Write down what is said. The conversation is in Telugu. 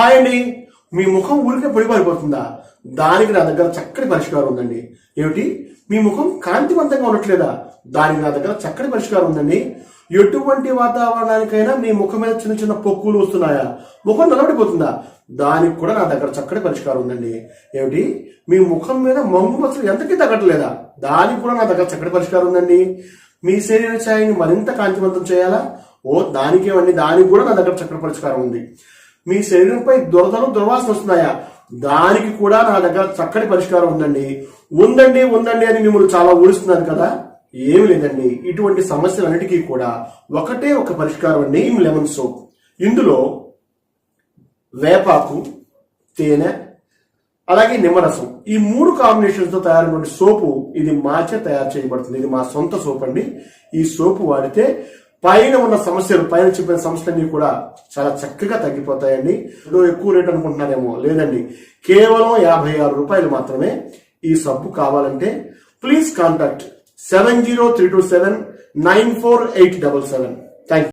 హాయ్ అండి, మీ ముఖం ఊరికే పొడిపారిపోతుందా? దానికి నా దగ్గర చక్కటి పరిష్కారం ఉందండి. ఏమిటి? మీ ముఖం కాంతివంతంగా ఉండట్లేదా? దానికి నా దగ్గర చక్కటి పరిష్కారం ఉందండి. ఎటువంటి వాతావరణానికైనా మీ ముఖం మీద చిన్న చిన్న పొక్కులు వస్తున్నాయా? ముఖం నలబడిపోతుందా? దానికి కూడా నా దగ్గర చక్కటి పరిష్కారం ఉందండి. ఏమిటి? మీ ముఖం మీద మంగు మచ్చలు ఎంతకీ తగ్గట్లేదా? దానికి కూడా నా దగ్గర చక్కటి పరిష్కారం ఉందండి. మీ శరీర ఛాయని మరింత కాంతివంతం చేయాలా? దానికేమండి, దానికి కూడా నా దగ్గర చక్కటి పరిష్కారం ఉంది. మీ శరీరంపై దురదలు దుర్వాసన వస్తున్నాయా? దానికి కూడా నా దగ్గర చక్కటి పరిష్కారం ఉందండి. ఉందండి అని మిమ్మల్ని చాలా ఊడిస్తున్నారు కదా. ఏమి లేదండి, ఇటువంటి సమస్యలన్నిటికీ కూడా ఒకటే ఒక పరిష్కారం అండి, లెమన్ సోప్. ఇందులో వేపాకు, తేనె, అలాగే నిమ్మరసం, ఈ 3 కాంబినేషన్స్ తో తయారైన సోపు ఇది మాచే తయారు చేయబడుతుంది. ఇది మా సొంత సోప్ అండి. ఈ సోపు వాడితే పైన ఉన్న సమస్యలు, పైన చెప్పిన సమస్యలన్నీ కూడా చాలా చక్కగా తగ్గిపోతాయండి. ఎక్కువ రేట్ అనుకుంటున్నారేమో, లేదండి, కేవలం 56 రూపాయలు మాత్రమే. ఈ సబ్బు కావాలంటే ప్లీజ్ కాంటాక్ట్ 7032794877. Thank you.